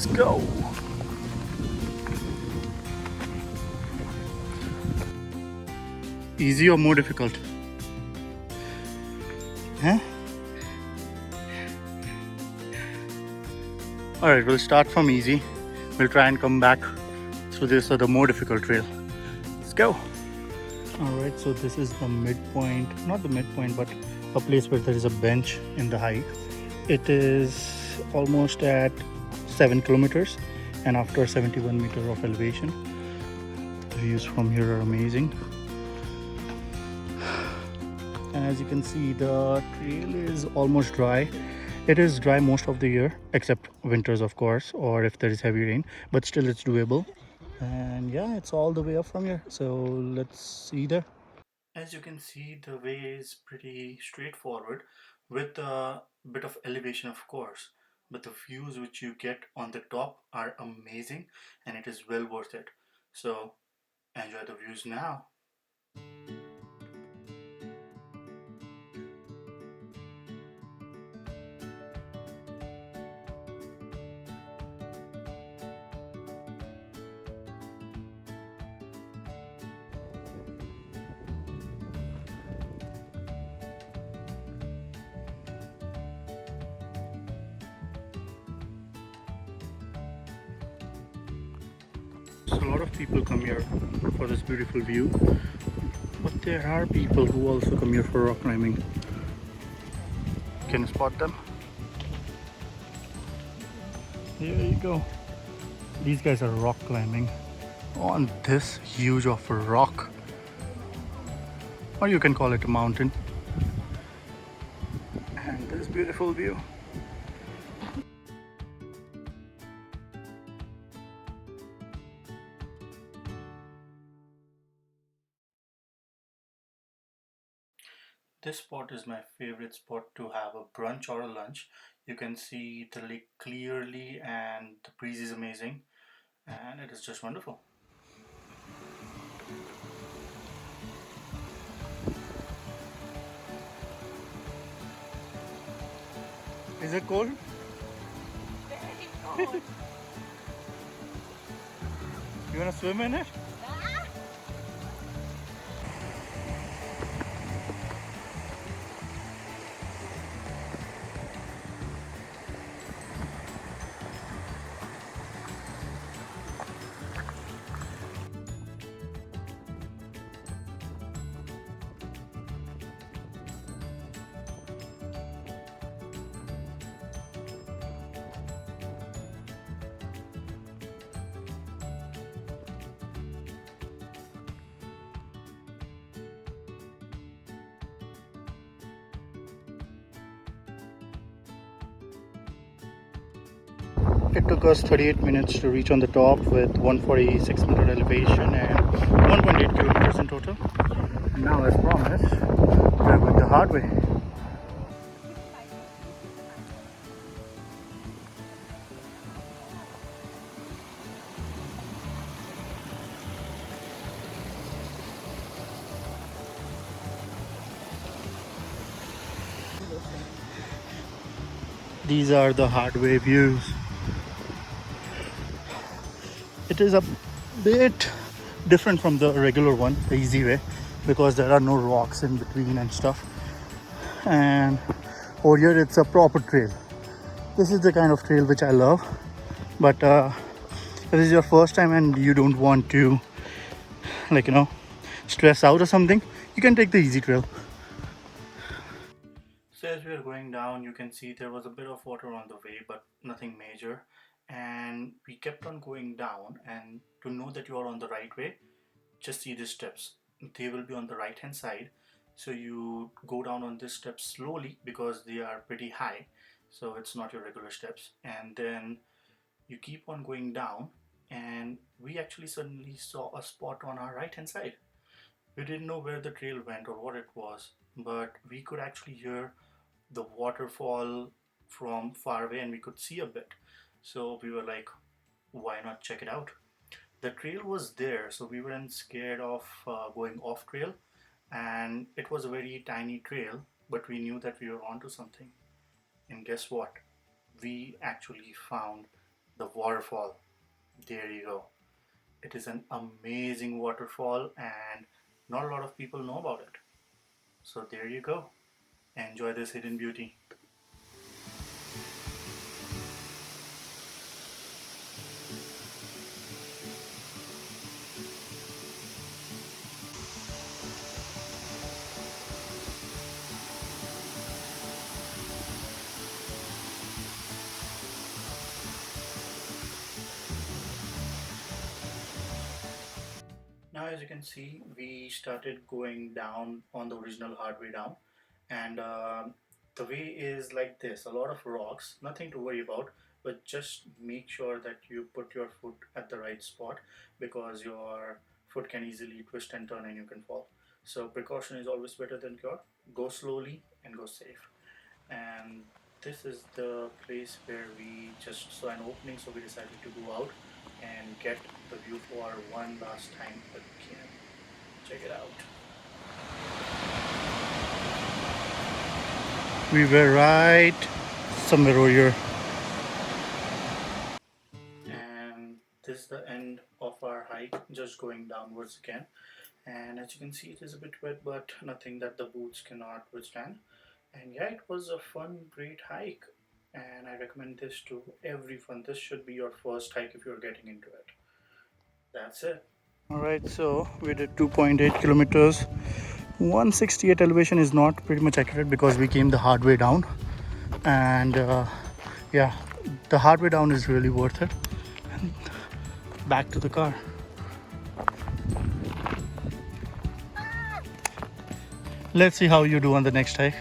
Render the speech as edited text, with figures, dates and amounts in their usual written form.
Let's go. Easy or more difficult? Huh? Alright, we'll start from easy. We'll try and come back through this other more difficult trail. Let's go. Alright, so this is the midpoint, not the midpoint, but a place where there is a bench in the hike. It is almost at 7 kilometers and after 71 meters of elevation. The views from here are amazing. And as you can see, the trail is almost dry. It is dry most of the year, except winters, of course, or if there is heavy rain, but still it's doable. And yeah, it's all the way up from here, so let's see there. As you can see, the way is pretty straightforward with a bit of elevation, of course, but the views which you get on the top are amazing and it is well worth it. So enjoy the views now. So a lot of people come here for this beautiful view, but there are people who also come here for rock climbing. Can you spot them? There you go. These guys are rock climbing on this huge of a rock, or you can call it a mountain, and this beautiful view. This spot is my favorite spot to have a brunch or a lunch. You can see the lake clearly and the breeze is amazing and it is just wonderful. Is it cold? Very cold. You wanna swim in it? It took us 38 minutes to reach on the top with 146 meter elevation and 1.8 kilometers in total. And now, as promised, we're going the hard way. These are the hard way views. It is a bit different from the regular one, the easy way, because there are no rocks in between and stuff. And over here it's a proper trail. This is the kind of trail which I love. But if this is your first time and you don't want to, like, stress out or something, you can take the easy trail. So as we are going down, you can see there was a bit of water on the way, but nothing major. And we kept on going down, and to know that you are on the right way, just see these steps. They will be on the right hand side. So you go down on these steps slowly because they are pretty high. So it's not your regular steps. And then you keep on going down, and we actually suddenly saw a spot on our right hand side. We didn't know where the trail went or what it was, but we could actually hear the waterfall from far away and we could see a bit. So we were like, why not check it out? The trail was there, so we weren't scared of going off trail, and it was a very tiny trail, but we knew that we were onto something. And guess what? We actually found the waterfall. There you go. It is an amazing waterfall and not a lot of people know about it. So there you go. Enjoy this hidden beauty. Now as you can see, we started going down on the original hard way down, and the way is like this: a lot of rocks, nothing to worry about, but just make sure that you put your foot at the right spot, because your foot can easily twist and turn and you can fall. So precaution is always better than cure. Go slowly and go safe. And this is the place where we just saw an opening, so we decided to go out and get the view for one last time again. Check it out. We were right somewhere over here. And this is the end of our hike, just going downwards again. And as you can see, it is a bit wet, but nothing that the boots cannot withstand. And yeah, it was a fun, great hike, and I recommend this to everyone. This should be your first hike if you're getting into it. That's it. Alright, so we did 2.8 kilometers. 168 elevation is not pretty much accurate because we came the hard way down, and yeah, the hard way down is really worth it. And back to the car. Let's see how you do on the next hike.